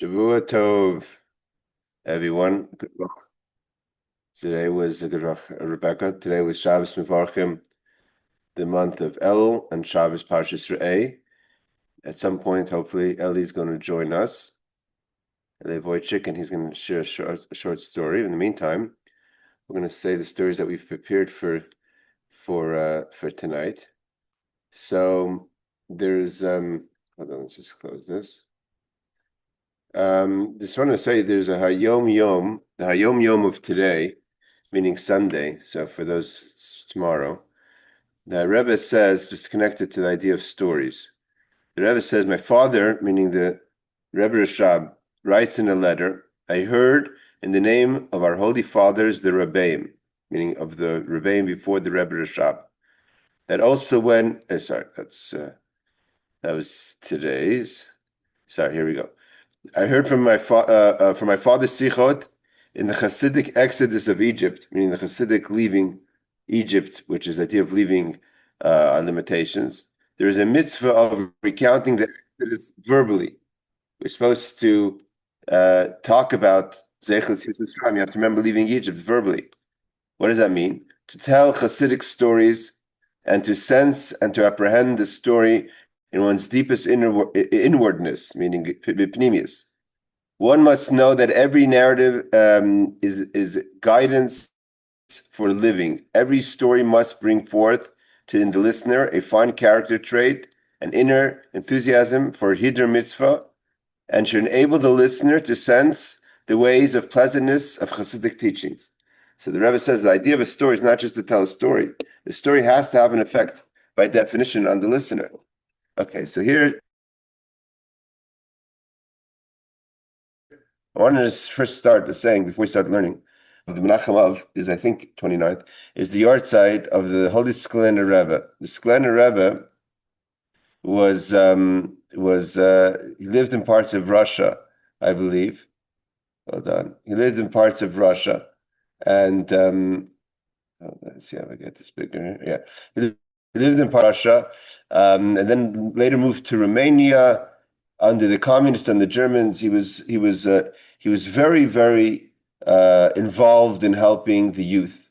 Shavua Tov, everyone. Good luck. Today was good luck, Rebecca. Today was Shabbos Mevarchim, the month of El, and Shabbos Parshas Re'eh. At some point, hopefully, Eli's going to join us. Eli Wojcik, and he's going to share a short story. In the meantime, we're going to say the stories that we've prepared for tonight. So there's hold on, let's just close this. Just want to say there's a Hayom Yom, the Hayom Yom of today, meaning Sunday. So for those tomorrow, the Rebbe says, just connected to the idea of stories. The Rebbe says, my father, meaning the Rebbe Rashab, writes in a letter, I heard in the name of our holy fathers, the Rebbeim, meaning of the Rebbeim before the Rebbe Rashab, that also when, that was today's. Sorry, here we go. I heard from my father's sichot in the Hasidic exodus of Egypt, meaning the Hasidic leaving Egypt, which is the idea of leaving on limitations. There is a mitzvah of recounting the exodus verbally. We're supposed to talk about Zeichet Tzitz. You have to remember leaving Egypt verbally. What does that mean? To tell Hasidic stories and to sense and to apprehend the story in one's deepest inwardness, meaning pnimius. One must know that every narrative is guidance for living. Every story must bring forth in the listener a fine character trait, an inner enthusiasm for Hiddur mitzvah, and should enable the listener to sense the ways of pleasantness of Hasidic teachings. So the Rebbe says the idea of a story is not just to tell a story. The story has to have an effect, by definition, on the listener. Okay, so here, I wanted to first start by saying, before we start learning, the Menachem Av is, I think, 29th, is the yahrzeit of the Holy Sklener Rebbe. The Sklener Rebbe he lived in parts of Russia, I believe. Hold on. He lived in parts of Russia. And let's see how I get this bigger. Yeah. He lived in Russia, and then later moved to Romania under the communists and the Germans. He was very, very involved in helping the youth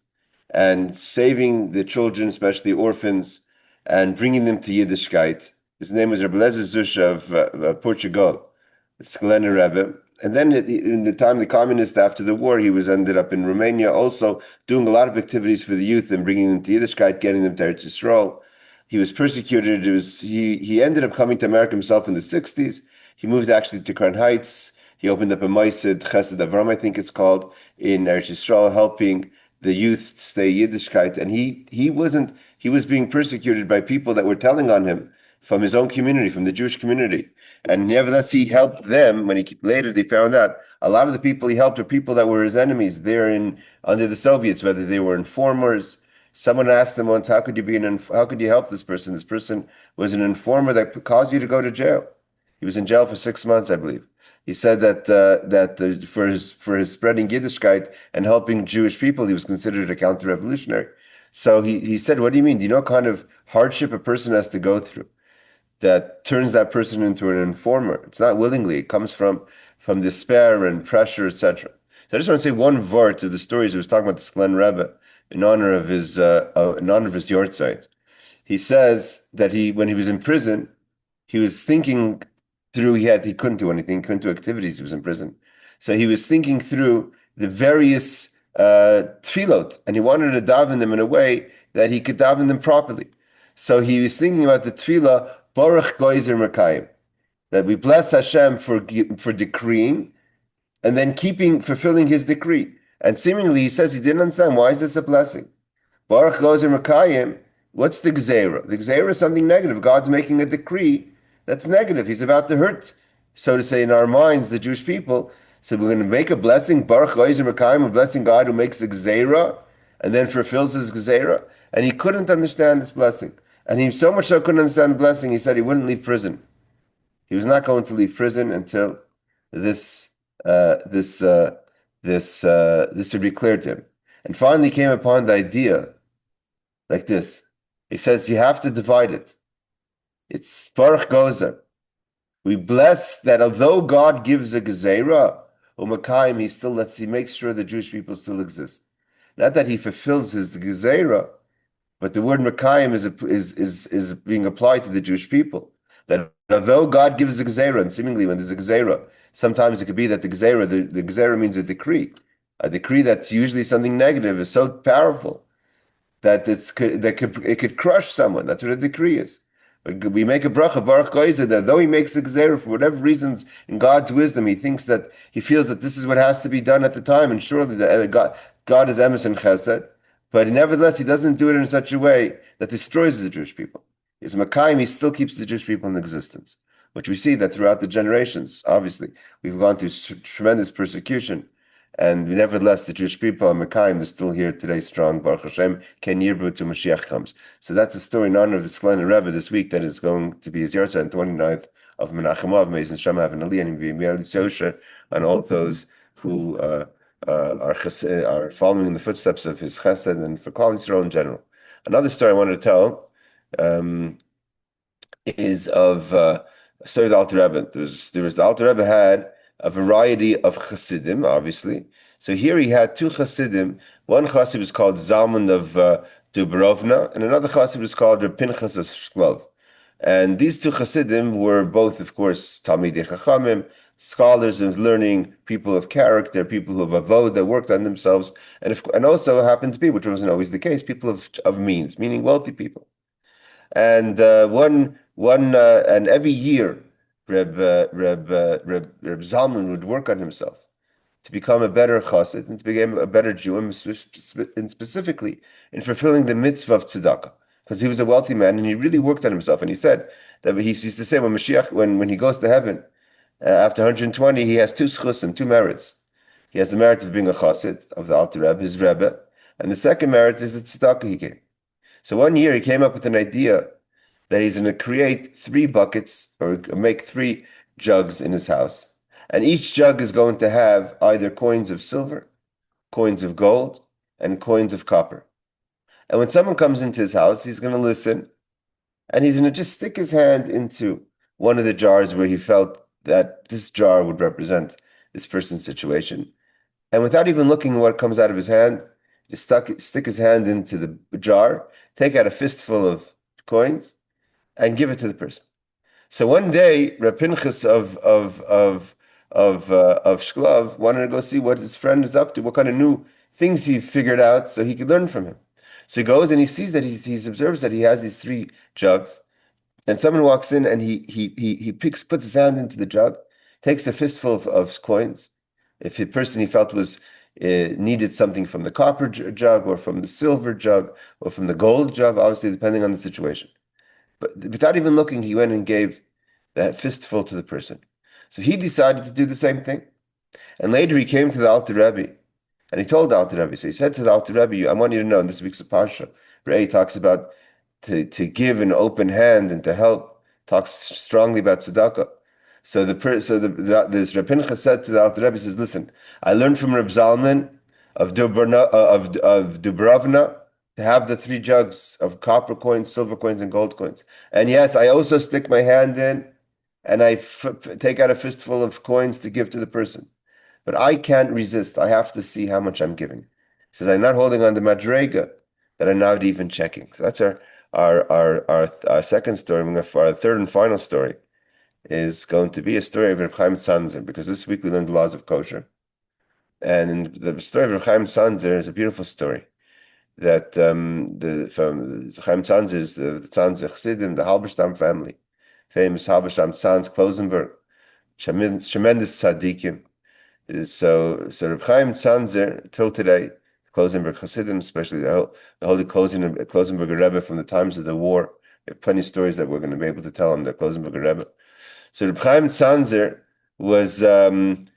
and saving the children, especially orphans, and bringing them to Yiddishkeit. His name was Rabbi Zusha of Portugal, Sklener Rebbe. And then in the time of the communists, after the war, he ended up in Romania, also doing a lot of activities for the youth and bringing them to Yiddishkeit, getting them to Eretz Yisrael. He was persecuted. He ended up coming to America himself in the 60s. He moved actually to Crown Heights. He opened up a Maisid, Chesed Avram, I think it's called, in Eretz Yisrael, helping the youth stay Yiddishkeit. And he was being persecuted by people that were telling on him from his own community, from the Jewish community. And nevertheless, he helped them. Later they found out a lot of the people he helped were people that were his enemies there under the Soviets, whether they were informers. Someone asked him once, how could you help this person? This person was an informer that caused you to go to jail. He was in jail for 6 months, I believe. He said that for his spreading Yiddishkeit and helping Jewish people, he was considered a counter-revolutionary. So he said, what do you mean? Do you know what kind of hardship a person has to go through that turns that person into an informer? It's not willingly. It comes from despair and pressure, etc. So I just want to say one word to the stories he was talking about the Sklen Rebbe in honor of his yahrzeit. He says that when he was in prison, he was thinking through. He couldn't do anything, couldn't do activities. He was in prison, so he was thinking through the various tefillot, and he wanted to daven them in a way that he could daven them properly. So he was thinking about the tefillah Baruch Goizer Merkayim, that we bless Hashem for decreeing, and then fulfilling His decree. And seemingly, he says he didn't understand, why is this a blessing? Baruch Gozer Merkayim. What's the gzeira? The gzeira is something negative. God's making a decree that's negative. He's about to hurt, so to say, in our minds, the Jewish people. So we're going to make a blessing, Baruch Gozer Merkayim, a blessing God who makes a gzeira and then fulfills his gzeira. And he couldn't understand this blessing. And he so much so couldn't understand the blessing, he said he wouldn't leave prison. He was not going to leave prison until this would be clear to him. And finally came upon the idea like this. He says you have to divide it. It's Baruch Gozer. We bless that although God gives a gezerah, umakayim, he makes sure the Jewish people still exist. Not that he fulfills his gezerah, but the word Mekayim is being applied to the Jewish people. That although God gives a gezerah, and seemingly when there's a gezerah, sometimes it could be that the gezerah means a decree. A decree that's usually something negative is so powerful that it could crush someone. That's what a decree is. We make a bracha, Baruch Goyzeh, that though he makes a gezerah for whatever reasons in God's wisdom, he feels that this is what has to be done at the time, and surely God is emes and chesed. But nevertheless, he doesn't do it in such a way that destroys the Jewish people. He's Makayim, he still keeps the Jewish people in existence, which we see that throughout the generations. Obviously, we've gone through tremendous persecution, and nevertheless, the Jewish people, Makayim, is still here today, strong. Baruch Hashem, Ken Yirbu till Mashiach comes. So that's a story in honor of the Sklein Rebbe this week that is going to be his Yortzeit on 29th of Menachem Av. May Yisrael Shem have an aliyah and be Yosher on all those who are following in the footsteps of his chesed, and for Klal Yisrael in general. Another story I wanted to tell is of a story of the Alter Rebbe. The Alter Rebbe had a variety of chasidim, obviously. So here he had two chasidim. One chasid was called Zalman of Dubrovna, and another chasid was called Reb Pinchas of Shklov. And these two chasidim were both, of course, Talmidei Chachamim, scholars of learning, people of character, people who have avodah, worked on themselves, and also happened to be, which wasn't always the case, people of means, meaning wealthy people. And and every year, Reb Zalman would work on himself to become a better chassid and to become a better Jew, and specifically in fulfilling the mitzvah of tzedakah, because he was a wealthy man and he really worked on himself. And he said that he used to say when Mashiach, when he goes to heaven, after 120, he has two schusim, two merits. He has the merit of being a chassid of the Alter Rebbe, his Rebbe, and the second merit is the tzedakah he gave. So one year he came up with an idea that he's going to create 3 buckets or make 3 jugs in his house. And each jug is going to have either coins of silver, coins of gold, and coins of copper. And when someone comes into his house, he's going to listen, and he's going to just stick his hand into one of the jars where he felt that this jar would represent this person's situation. And without even looking at what comes out of his hand, just stick his hand into the jar, take out a fistful of coins, and give it to the person. So one day, Reb Pinchas of Shklov wanted to go see what his friend is up to, what kind of new things he figured out, so he could learn from him. So he goes and he sees that he observes that he has these 3 jugs, and someone walks in and he puts his hand into the jug, takes a fistful of coins. If the person he felt was needed something from the copper jug or from the silver jug or from the gold jug, obviously depending on the situation. But without even looking, he went and gave that fistful to the person. So he decided to do the same thing. And later he came to the Alter Rebbe and he told the Alter Rebbe, so he said to the Alter Rebbe, I want you to know in this week's Parsha, Ray talks about to give an open hand and to help, talks strongly about tzedakah. So this Reb Pinchas said to the Alter Rebbe, he says, listen, I learned from Reb Zalman of Dubrovna to have the 3 jugs of copper coins, silver coins, and gold coins. And yes, I also stick my hand in and I take out a fistful of coins to give to the person. But I can't resist. I have to see how much I'm giving. He says, I'm not holding on to madrega that I'm not even checking. So that's our second story. For our third and final story is going to be a story of Reb Chaim Tzanzer, because this week we learned the laws of kosher. And in the story of Reb Chaim Tzanzer is a beautiful story that from Chaim Tzanzer is the Tzanzer Chassidim, the Halberstam family, famous Halberstam Tzanz Klosenberg, tremendous tzaddikim. So Reb Chaim Tzanzer till today, Klosenberg Chassidim, especially the holy Klosenberger Rebbe from the times of the war. We have plenty of stories that we're going to be able to tell on the Klosenberger Rebbe. So Reb Chaim Tzanzer was in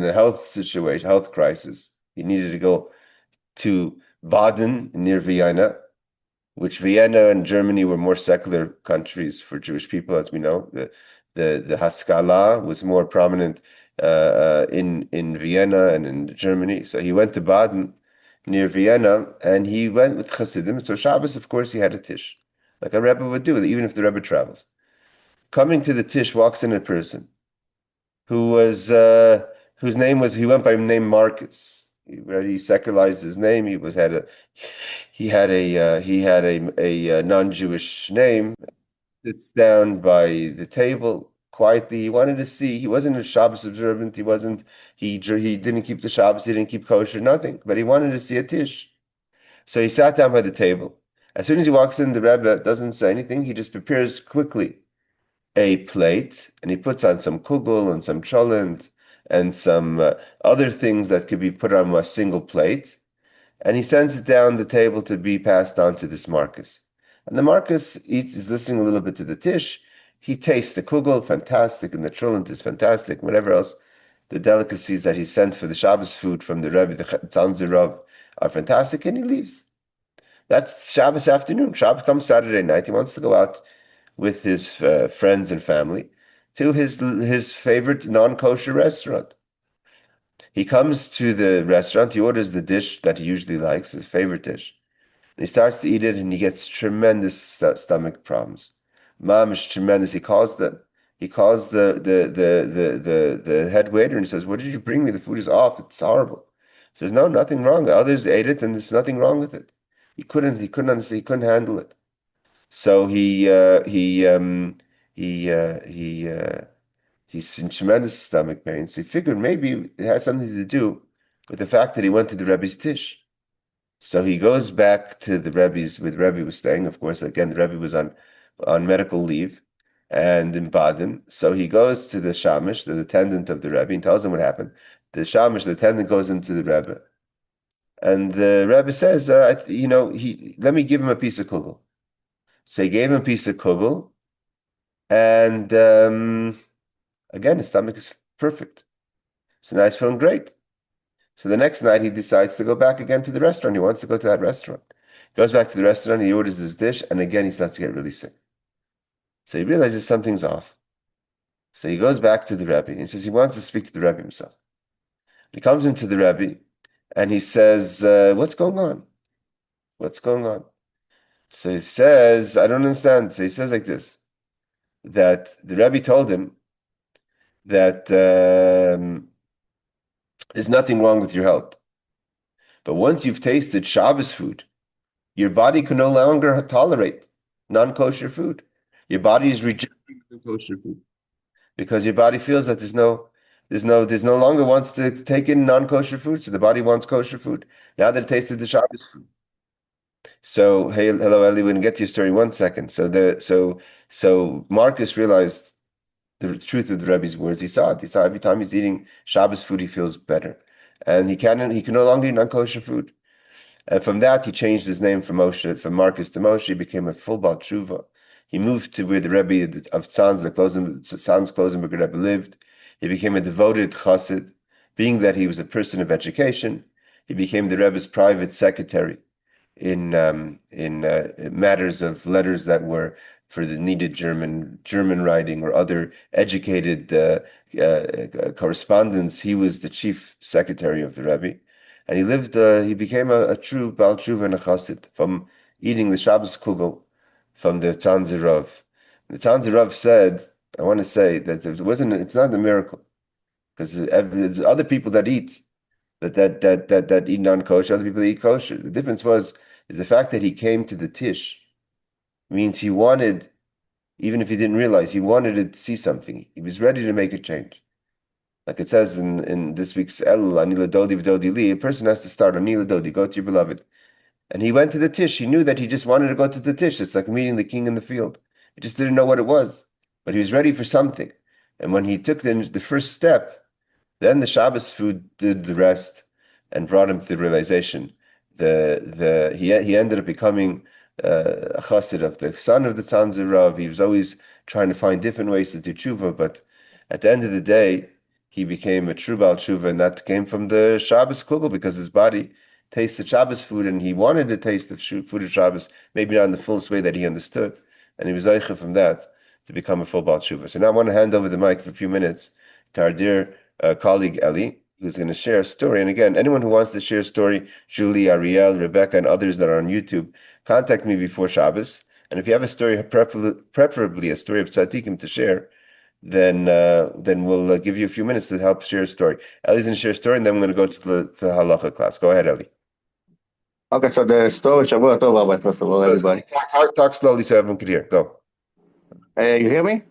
a health crisis. He needed to go to Baden near Vienna, which Vienna and Germany were more secular countries for Jewish people, as we know. The Haskalah was more prominent in Vienna and in Germany. So he went to Baden near Vienna, and he went with Chassidim. So Shabbos, of course, he had a tish. like a Rebbe would do, even if the Rebbe travels. Coming to the Tish walks in a person who was whose name was he went by name Marcus. He already secularized his name. He had a non-Jewish name. Sits down by the table quietly. He wanted to see. He wasn't a Shabbos observant. He wasn't. He didn't keep the Shabbos. He didn't keep kosher. Nothing. But he wanted to see a Tish. So he sat down by the table. As soon as he walks in, the Rebbe doesn't say anything. He just prepares quickly a plate, and he puts on some kugel and some cholent and some other things that could be put on a single plate, and he sends it down the table to be passed on to this Marcus. And the Marcus is listening a little bit to the Tish. He tastes the kugel, fantastic, and the cholent is fantastic. Whatever else, the delicacies that he sent for the Shabbos food from the Rebbe, the Tzanzer Rav, are fantastic, and he leaves. That's Shabbos afternoon. Shabbos comes Saturday night. He wants to go out with his friends and family to his favorite non-kosher restaurant. He comes to the restaurant, he orders the dish that he usually likes, his favorite dish. And he starts to eat it and he gets tremendous stomach problems. Mom is tremendous. He calls the head waiter and he says, "What did you bring me? The food is off. It's horrible." He says, "No, nothing wrong. Others ate it and there's nothing wrong with it." He couldn't understand, he couldn't handle it. So he's in tremendous stomach pain. So he figured maybe it had something to do with the fact that he went to the Rebbe's Tish. So he goes back to the Rebbe's where the Rebbe was staying. Of course, again, the Rebbe was on medical leave and in Baden. So he goes to the Shamish, the attendant of the Rebbe, and tells him what happened. The Shamish, the attendant, goes into the Rebbe. And the Rebbe says, let me give him a piece of kugel. So he gave him a piece of kugel, and again, his stomach is perfect. So now he's feeling great. So the next night he decides to go back again to the restaurant. He wants to go to that restaurant. He goes back to the restaurant, he orders his dish, and again he starts to get really sick. So he realizes something's off. So he goes back to the Rebbe and he says he wants to speak to the Rebbe himself. He comes into the Rebbe and he says, "What's going on? What's going on?" So he says, "I don't understand." So he says like this, that the Rebbe told him that there's nothing wrong with your health. But once you've tasted Shabbos food, your body can no longer tolerate non-kosher food. Your body is rejecting non-kosher food because your body feels that there's no longer wants to take in non-kosher food. So the body wants kosher food. Now that it tasted the Shabbos food. So, hey, hello, Ellie. We're gonna get to your story in 1 second. So Marcus realized the truth of the Rebbe's words. He saw it. He saw every time he's eating Shabbos food, he feels better, and he can no longer eat non-kosher food. And from that, he changed his name from Marcus to Moshe. He became a full Baal Tshuva. He moved to where the Rebbe of Tzanz Klosenberg Rebbe lived. He became a devoted chassid, being that he was a person of education. He became the Rebbe's private secretary in matters of letters that were for the needed German writing or other educated correspondence. He was the chief secretary of the Rebbe, and he became a true Baal Tshuva and a chassid from eating the Shabbos kugel from the Tzanzer Rav. The Tzanzer Rav said, I want to say that it's not a miracle, because there's other people that eat that eat non-kosher, other people that eat kosher. The difference is the fact that he came to the Tish means he wanted, even if he didn't realize, he wanted to see something. He was ready to make a change. Like it says in this week's El, Anila Dodi V'Dodi Li, a person has to start Anila Dodi, go to your beloved. And he went to the Tish. He knew that he just wanted to go to the Tish. It's like meeting the king in the field. He just didn't know what it was, but he was ready for something. And when he took the first step, then the Shabbos food did the rest and brought him to the realization. He ended up becoming a chassid of the son of the Tzanzer Rav. He was always trying to find different ways to do tshuva, but at the end of the day, he became a true Baal Tshuva, and that came from the Shabbos kugel, because his body tasted Shabbos food, and he wanted to taste the food of Shabbos, maybe not in the fullest way that he understood, and he was zeicha from that to become a full Baal Tshuva. So now I want to hand over the mic for a few minutes to our dear colleague Eli, who's going to share a story. And again, anyone who wants to share a story, Julie, Ariel, Rebecca, and others that are on YouTube, contact me before Shabbos. And if you have a story, preferably a story of tzaddikim to share, then we'll give you a few minutes to help share a story. Ellie's going to share a story, and then we're going to go to the halacha class. Go ahead, Ellie. Okay, so the story, Shavua Tov, Rabbi, first of all, everybody. Talk slowly so everyone can hear. Go. You hear me?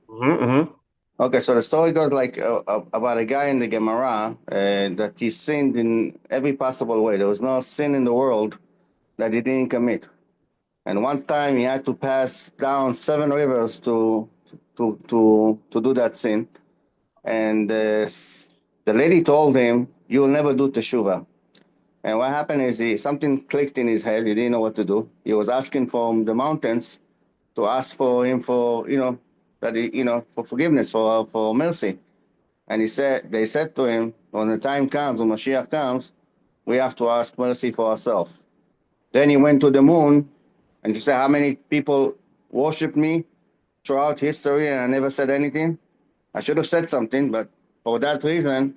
Mm-hmm. Okay, so the story goes like about a guy in the Gemara that he sinned in every possible way. There was no sin in the world that he didn't commit. And one time he had to pass down 7 rivers to do that sin. And the lady told him, "You will never do teshuvah." And what happened is something clicked in his head. He didn't know what to do. He was asking from the mountains to ask for him for, for forgiveness, for mercy. And they said to him, when the time comes, when Mashiach comes, we have to ask mercy for ourselves. Then he went to the moon and he said, how many people worshiped me throughout history and I never said anything? I should have said something, but for that reason,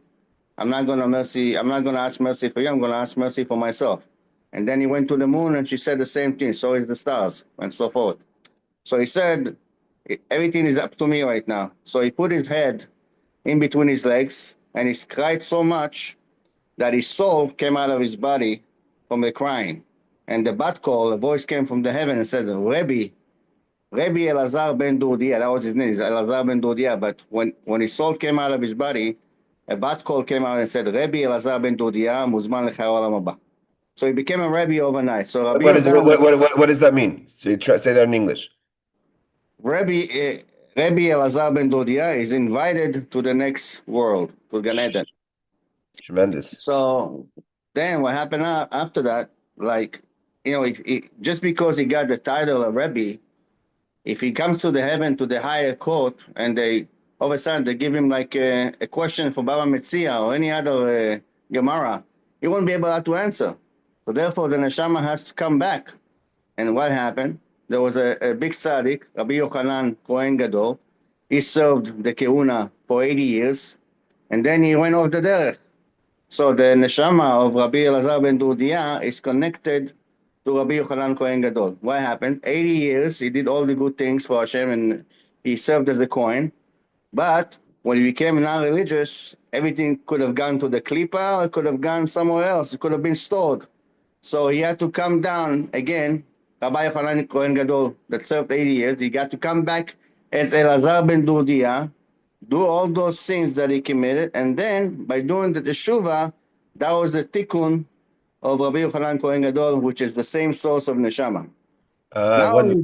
I'm not going to ask mercy for you. I'm going to ask mercy for myself. And then he went to the moon and she said the same thing. So is the stars and so forth. So he said, everything is up to me right now. So he put his head in between his legs and he cried so much that his soul came out of his body from the crying. And the bat call, a voice came from the heaven and said, Rabbi Elazar ben Dodia, that was his name, Elazar ben Dodia. But when his soul came out of his body, a bat call came out and said, Rabbi Elazar ben Dodia, muzman lecha olam haba. So he became a Rebbe overnight. So What does that mean? So say that in English. Rabbi Elazar ben Dodia is invited to the next world, to Gan Eden. Tremendous. So then what happened after that, just because he got the title of Rebbe, if he comes to the heaven, to the higher court, and all of a sudden they give him like a question for Baba Metzia or any other Gemara, he won't be able to answer. So therefore the neshama has to come back. And what happened? There was a big tzaddik, Rabbi Yochanan Kohen Gadol. He served the Keuna for 80 years, and then he went off the derech. So the neshama of Rabbi Elazar ben Dodia is connected to Rabbi Yochanan Kohen Gadol. What happened? 80 years, he did all the good things for Hashem, and he served as a Kohen. But when he became non-religious, everything could have gone to the Klippa, or it could have gone somewhere else. It could have been stored. So he had to come down again. Rabbi Yochanan Kohen Gadol, that served 80 years, he got to come back as Elazar ben Dodia, do all those sins that he committed, and then by doing the teshuvah, that was the tikkun of Rabbi Yochanan Kohen Gadol, which is the same source of neshama. Not only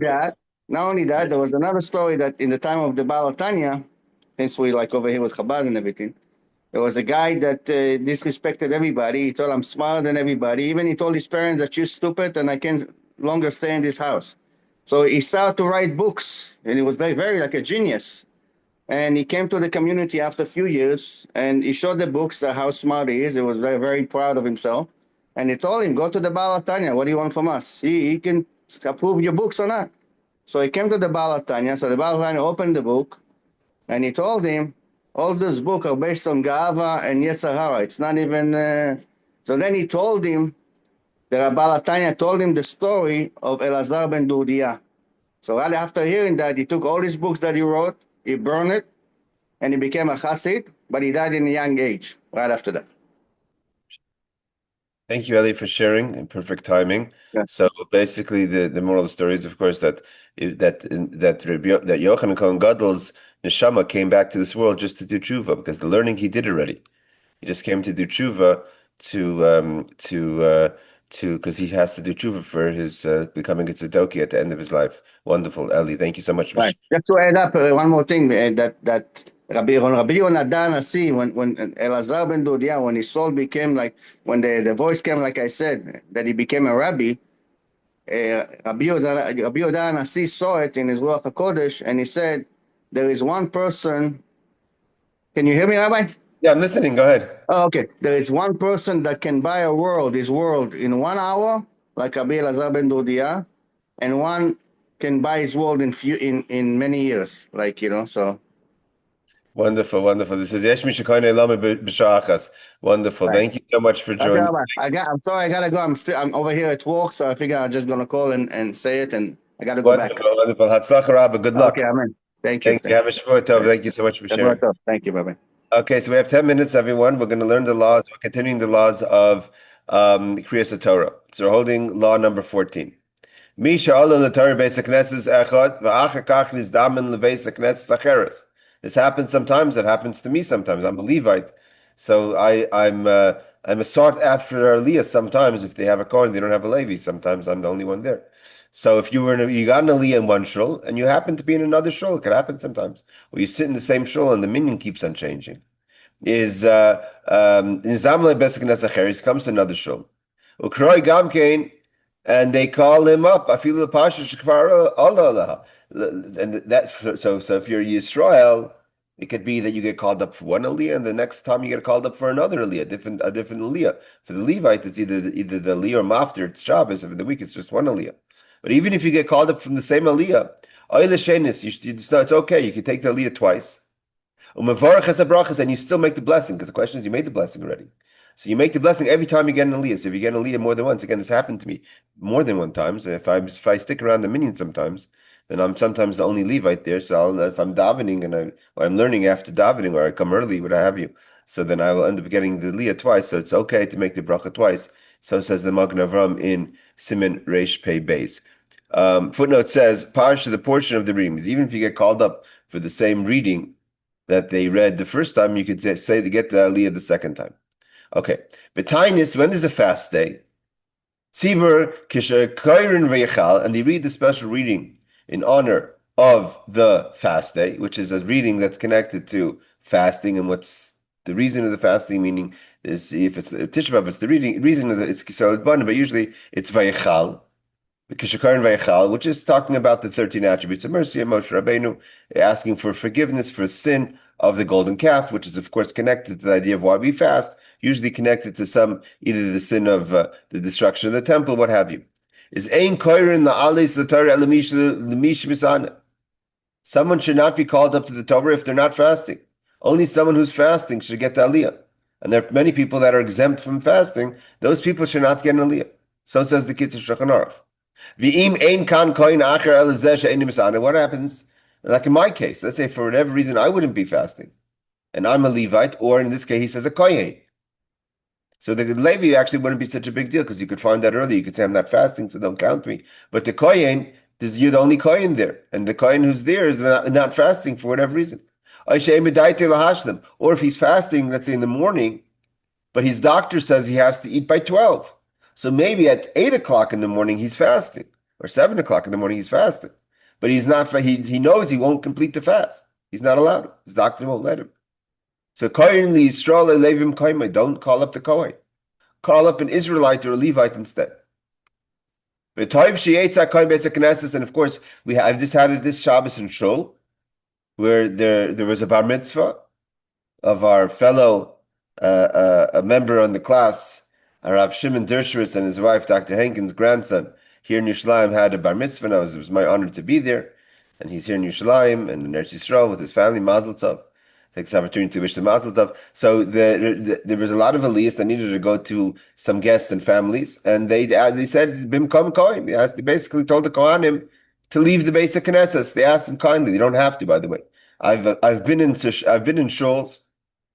that, there was another story that in the time of the Baal Tanya, since we like over here with Chabad and everything, there was a guy that disrespected everybody. He told, I'm smarter than everybody. Even he told his parents that you're stupid and I can longer stay in this house. So he started to write books, and he was very, very like a genius. And he came to the community after a few years, and he showed the books how smart he is. He was very, very proud of himself. And he told him, go to the Baal Tanya. What do you want from us? He can approve your books or not. So he came to the Baal Tanya. So the Baal Tanya opened the book, and he told him, all these books are based on Ga'ava and Yetzer Hara. It's not even... So then he told him, the Baal Tanya told him the story of Elazar ben Dodia. So right after hearing that, he took all his books that he wrote, he burned it, and he became a chassid, but he died in a young age right after that. Thank you, Eli, for sharing in perfect timing. Yeah. So basically, the moral of the story is, of course, that Yochanan Kohen Gadol's neshama came back to this world just to do tshuva, because the learning he did already. He just came to do tshuva because he has to do tshuva for his becoming a tzedakah at the end of his life. Wonderful, Eli. Thank you so much. Right. Just to add up one more thing, that Rabbi Yonadan Nasi, when Elazar ben Dodia, when his soul became like, when the voice came, like I said, that he became a rabbi, Rabbi Yonadan Nasi saw it in his Ruach HaKodesh, and he said, there is one person. Can you hear me, Rabbi? Yeah, I'm listening. Go ahead. Oh, okay. There is one person that can buy his world in 1 hour, like Rabbi Elazar ben Dodia, and one can buy his world in many years, so. Wonderful, wonderful. This is Yesh Mishakone Lama B'Sha'achas. Wonderful. Right. Thank you so much for joining. I'm sorry, I gotta go. I'm over here at work, so I figure I'm just gonna call and say it, and I got to go back. Wonderful, wonderful. Hatzlacha Rabba. Good luck. Okay, amen. Thank you. Thank you. Have a Shavua Tov. Thank you so much for sharing. Thank you. Bye-bye. Okay, so we have 10 minutes, everyone. We're going to learn the laws. We're continuing the laws of Krias HaTorah. So we're holding law number 14. This happens sometimes. It happens to me sometimes. I'm a Levite, so I'm a sought after aliyah sometimes. If they have a Kohen, they don't have a Levi. Sometimes I'm the only one there. So if you got an aliyah in one shul and you happen to be in another shul, it could happen sometimes. Or you sit in the same shul and the minyan keeps on changing. Is Nizamle Besek Nesacheris comes to another shul. Ukroi Gamkein. And they call him up. I feel the pasha shekvar Allah. And that so if you're Yisrael, it could be that you get called up for one aliyah, and the next time you get called up for another aliyah, a different aliyah. For the Levite, it's either the aliyah or mafter. It's Shabbos. If in the week, it's just one aliyah. But even if you get called up from the same aliyah, it's okay. You can take the aliyah twice. And you still make the blessing, because the question is, you made the blessing already. So you make the blessing every time you get an aliyah. So if you get an aliyah more than once, again, this happened to me more than one time. So if I stick around the minyan sometimes, then I'm sometimes the only Levite there. So if I'm davening or I'm learning after davening, or I come early, what have you, so then I will end up getting the aliyah twice. So it's okay to make the bracha twice. So says the Magen Avram in Siman Reish Pei Beis. Footnote says, Parsha, the portion of the reading, even if you get called up for the same reading that they read the first time, you could say to get the aliyah the second time. Okay. B'tainis, when is a fast day? Tzibur kisher koirin v'yechal, and they read the special reading in honor of the fast day, which is a reading that's connected to fasting, and what's the reason of the fasting, meaning is if it's Tisha B'Av, it's the reason of it's Kisar L'Bana, but usually it's v'yechal, kisher koirin v'yechal, which is talking about the 13 attributes of mercy of Moshe Rabbeinu, asking for forgiveness for sin of the golden calf, which is of course connected to the idea of why we fast, usually connected to either the sin of the destruction of the temple, what have you. Is ein koirin la'alis l'Torah l'mish misana. Someone should not be called up to the Torah if they're not fasting. Only someone who's fasting should get the aliyah. And there are many people that are exempt from fasting. Those people should not get an aliyah. So says the Kitzur Shulchan Aruch. V'im ein kan koin acher elazeh she'eini misana. What happens? Like in my case, let's say for whatever reason I wouldn't be fasting, and I'm a Levite, or in this case he says a kohen. So the Levi actually wouldn't be such a big deal, because you could find that early. You could say, I'm not fasting, so don't count me. But the kohen, you're the only kohen there. And the kohen who's there is not fasting for whatever reason. Or if he's fasting, let's say in the morning, but his doctor says he has to eat by 12. So maybe at 8 o'clock in the morning, he's fasting. Or 7 o'clock in the morning, he's fasting. But he's not. He knows he won't complete the fast. He's not allowed. His doctor won't let him. So Kohen Yisrael Levim Kohen. Don't call up the Kohen. Call up an Israelite or a Levite instead. And of course, I've just had this Shabbos in Shul, where there was a bar mitzvah of our fellow a member on the class, Rav Shimon Dershowitz, and his wife, Dr. Henkin's grandson. Here in Yerushalayim had a bar mitzvah, and it was my honor to be there. And he's here in Yerushalayim and in Eretz Yisrael with his family, Mazel Tov. Take this opportunity to wish them Mazel Tov. So there was a lot of aliyahs that needed to go to some guests and families, and they said, Bimkom Kohen. They basically told the Kohanim to leave the basic Knesset. They asked them kindly. They don't have to, by the way. I've been in shuls.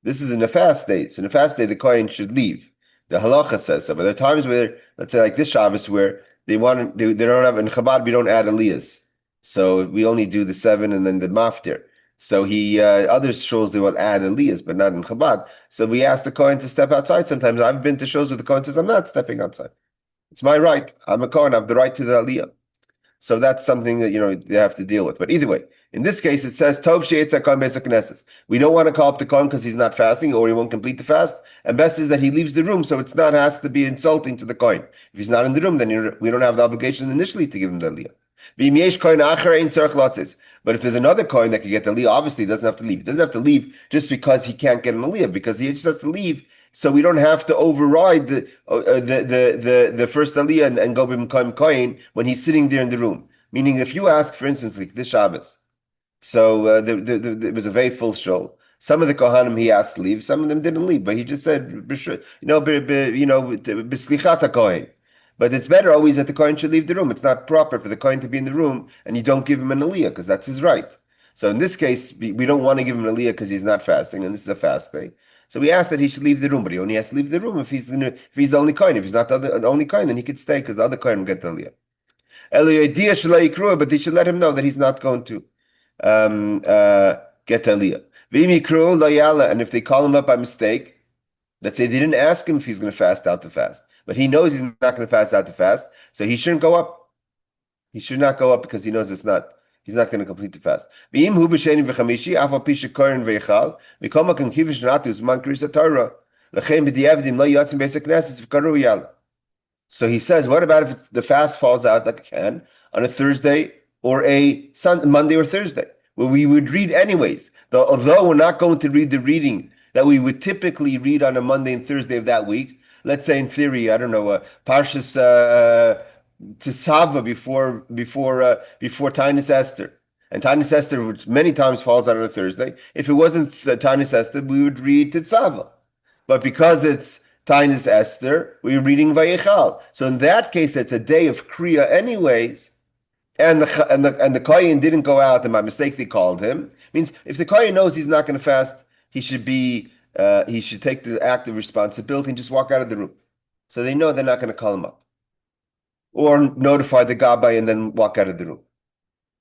This is in a fast day. So in a fast day, the Kohen should leave. The halacha says so. But there are times where, let's say like this Shabbos, where they don't have, in Chabad, we don't add aliyahs. So we only do the 7 and then the maftir. So other shuls, they will add aliyahs, but not in Chabad. So we ask the Kohen to step outside sometimes. I've been to shuls where the Kohen says, I'm not stepping outside. It's my right. I'm a Kohen. I have the right to the aliyah. So that's something that, they have to deal with. But either way, in this case, it says, Tov she'etza Kohen beis HaKnesses. We don't want to call up the Kohen because he's not fasting or he won't complete the fast. And best is that he leaves the room, so it's not has to be insulting to the Kohen. If he's not in the room, then we don't have the obligation initially to give him the aliyah. But if there's another Kohen that can get the aliyah, obviously he doesn't have to leave. He doesn't have to leave just because he can't get an aliyah, because he just has to leave. So we don't have to override the first aliyah and go become Kohen when he's sitting there in the room. Meaning, if you ask, for instance, like this Shabbos, so there was a very full show. Some of the Kohanim he asked to leave, some of them didn't leave, but he just said, B'slichata Kohen. But it's better always that the kohen should leave the room. It's not proper for the kohen to be in the room and you don't give him an aliyah because that's his right. So in this case, we don't want to give him an aliyah because he's not fasting, and this is a fast day. So we ask that he should leave the room, but he only has to leave the room if he's the only kohen. If he's not the only kohen, then he could stay because the other kohen will get the aliyah. But they should let him know that he's not going to get aliyah. And if they call him up by mistake, let's say they didn't ask him if he's going to fast out the fast, but he knows he's not going to fast out the fast, so he shouldn't go up. He should not go up because he knows he's not going to complete the fast. So he says, what about if the fast falls out like it can on a Thursday or a Monday or Thursday, where we would read anyways, although we're not going to read the reading that we would typically read on a Monday and Thursday of that week. Let's say in theory, I don't know, Parshas Tesava before Tainus Esther. And Tainus Esther, which many times falls out on a Thursday. If it wasn't Tainus Esther, we would read Tetzava. But because it's Tainus Esther, we're reading Vayichal. So in that case, it's a day of Kriya anyways, and the kohen didn't go out, and by mistake they called him. Means if the kohen knows he's not going to fast, he should take the active responsibility and just walk out of the room. So they know they're not going to call him up. Or notify the gabbai and then walk out of the room.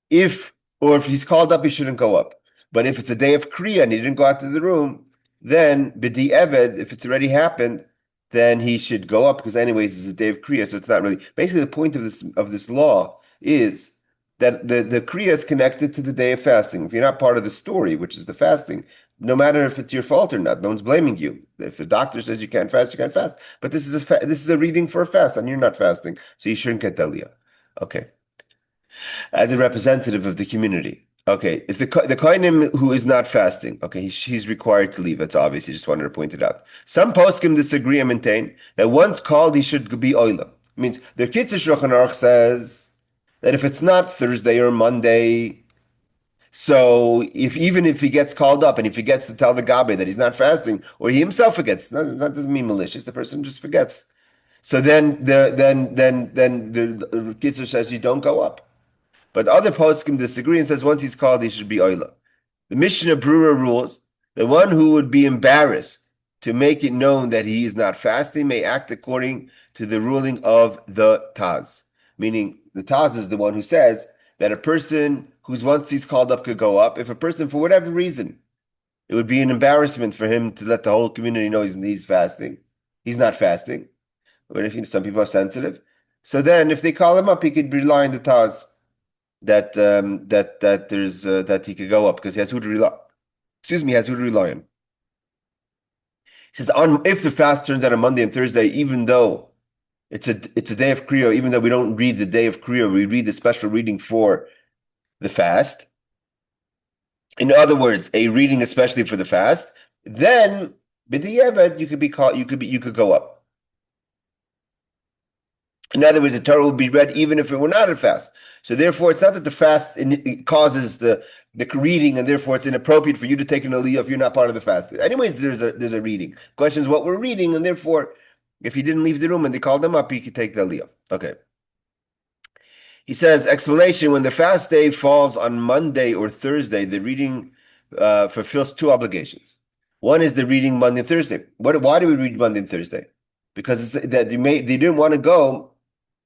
If he's called up, he shouldn't go up. But if it's a day of Kriya and he didn't go out to the room, then b'di eved, if it's already happened, then he should go up because anyways it's a day of Kriya, so it's not really. Basically, the point of this law is that the Kriya is connected to the day of fasting. If you're not part of the story, which is the fasting, no matter if it's your fault or not, no one's blaming you. If the doctor says you can't fast, you can't fast. But this is a reading for a fast, and you're not fasting, so you shouldn't get aliyah. Okay. As a representative of the community. Okay, if the kohenim who is not fasting, okay, he's required to leave. That's obvious. I just wanted to point it out. Some poskim disagree and maintain that once called, he should be oila. Means the Kitzur Shulchan Aruch says that if it's not Thursday or Monday, so even if he gets called up and if he gets to tell the gabbai that he's not fasting, or he himself forgets, that doesn't mean malicious. The person just forgets. So then the Kitzur says you don't go up. But other poskim disagree and says once he's called, he should be oila. The Mishnah Brura rules the one who would be embarrassed to make it known that he is not fasting may act according to the ruling of the Taz. Meaning the Taz is the one who says that a person who's once he's called up could go up. If a person, for whatever reason, it would be an embarrassment for him to let the whole community know he's fasting. He's not fasting. But if some people are sensitive. So then if they call him up, he could rely on the Taz. That he could go up because he has who to rely. Has who to rely on. He says if the fast turns out on Monday and Thursday, even though it's a day of Kriya, even though we don't read the day of Kriya, we read the special reading for the fast. In other words, a reading especially for the fast. Then b'diavad you could go up. In other words, the Torah will be read even if it were not a fast. So therefore, it's not that the fast it causes the reading, and therefore it's inappropriate for you to take an aliyah if you're not part of the fast. Anyways, there's a reading. The question is what we're reading, and therefore, if he didn't leave the room and they called him up, he could take the aliyah. Okay. He says, explanation, when the fast day falls on Monday or Thursday, the reading fulfills two obligations. One is the reading Monday and Thursday. Why do we read Monday and Thursday? Because they didn't want to go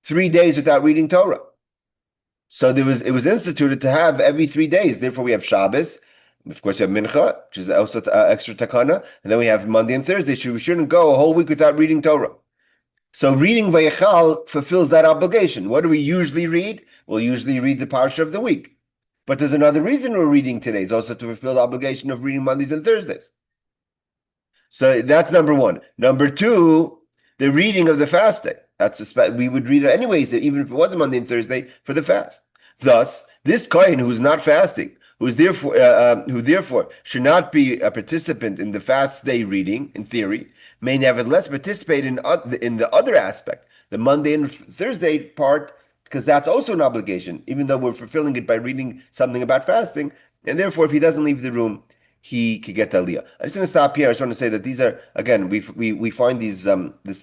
3 days without reading Torah. So it was instituted to have every 3 days. Therefore, we have Shabbos. Of course, you have Mincha, which is also extra takana. And then we have Monday and Thursday. So we shouldn't go a whole week without reading Torah. So reading Vayichal fulfills that obligation. What do we usually read? We'll usually read the parsha of the week. But there's another reason we're reading today. It's also to fulfill the obligation of reading Mondays and Thursdays. So that's number one. Number two, the reading of the fast day. We would read it anyways, even if it wasn't Monday and Thursday, for the fast. Thus, this kohen who is not fasting, who therefore should not be a participant in the fast day reading, in theory, may nevertheless participate in the other aspect, the Monday and Thursday part, because that's also an obligation, even though we're fulfilling it by reading something about fasting. And therefore, if he doesn't leave the room, he could get the aliyah. I'm just going to stop here. I just want to say that these are, again, we find this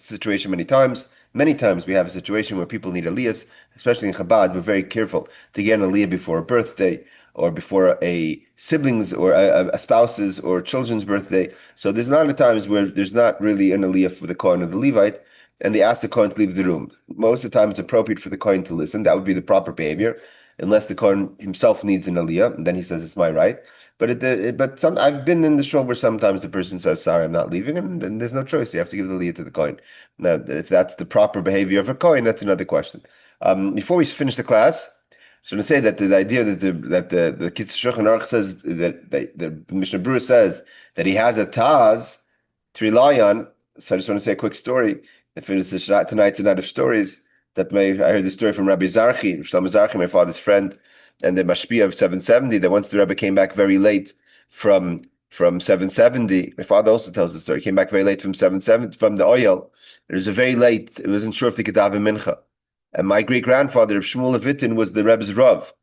situation many times. Many times we have a situation where people need aliyahs, especially in Chabad. We're very careful to get an aliyah before a birthday or before a siblings or a spouse's or children's birthday. So there's a lot of times where there's not really an aliyah for the Kohen or the Levite, and they ask the Kohen to leave the room. Most of the time, it's appropriate for the Kohen to listen. That would be the proper behavior, unless the Kohen himself needs an aliyah, and then he says it's my right. But I've been in the shul where sometimes the person says, "Sorry, I'm not leaving," and then there's no choice. You have to give the aliyah to the Kohen. Now, if that's the proper behavior of a Kohen, that's another question. Before we finish the class, so to say that the idea that the Kitzur Shulchan Aruch says that the Mishnah Berurah says that he has a taz to rely on. So I just want to say a quick story. If it's tonight's a night of stories, I heard the story from Rabbi Zarchi, Shlomo Zarchi, my father's friend, and the Mashpia of 770. That once the Rebbe came back very late from 770. My father also tells the story. He came back very late from 770 from the oil. It was a very late. It wasn't sure if they could daven mincha. And my great grandfather, Shmuel Levitin, was the Rebbe's Rav.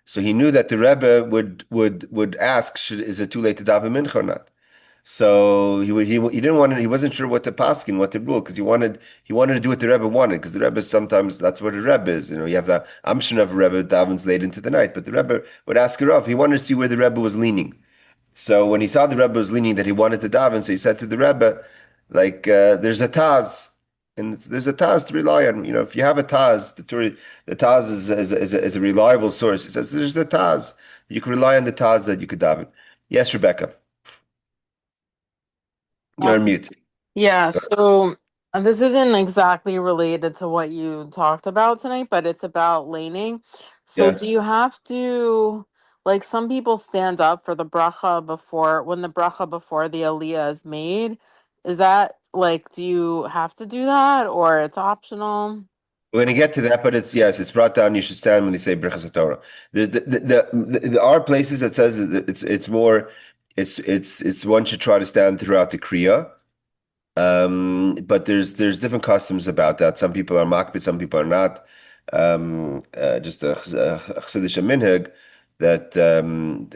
So he knew that the Rebbe would ask, is it too late to daven mincha or not? So he didn't want to, he wasn't sure what to paskin, what to rule, because he wanted to do what the Rebbe wanted, because the Rebbe sometimes that's what a Rebbe is. You have the Amshon of a Rebbe davens late into the night, but the Rebbe would ask a Rav. He wanted to see where the Rebbe was leaning. So when he saw the Rebbe was leaning that he wanted to daven, so he said to the Rebbe, there's a Taz, and there's a Taz to rely on. If you have a Taz, the Taz is a reliable source. He says there's a Taz. You can rely on the Taz that you could daven. Yes, Rebecca, you're on mute. Yeah, so this isn't exactly related to what you talked about tonight, but it's about laning. So Yeah. do you have to, like some people stand up for the bracha when the bracha before the aliyah is made? Is that like, do you have to do that or it's optional? We're going to get to that, but it's brought down. You should stand when they say Krias HaTorah. There are places that says that it's more, it's one should try to stand throughout the Kriya. But there's different customs about that. Some people are makbid, some people are not. Just a Chassidish minhag that in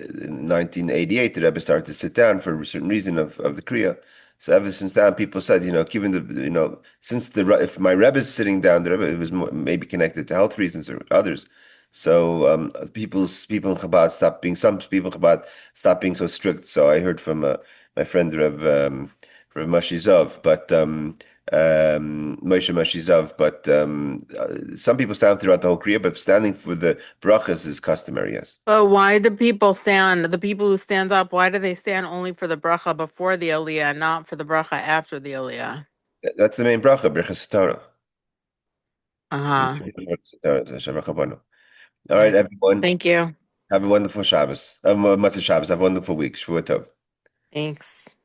1988 the Rebbe started to sit down for a certain reason of the Kriya. So ever since then, people said, given since if my Rebbe is sitting down, the Rebbe, it was maybe connected to health reasons or others. So people in Chabad some people in Chabad stopped being so strict. So I heard from my friend Rav Mashizov, but Moshe Mashizov, but some people stand throughout the whole Kriya, but standing for the brachas is customary, yes. But why do people stand, the people who stand up, why do they stand only for the bracha before the aliyah and not for the bracha after the aliyah? That's the main bracha, Birchas Torah. Uh-huh. All right, everyone. Thank you. Have a wonderful Shabbos. Motzaei Shabbos. Have a wonderful week. Shvuah Tov. Thanks.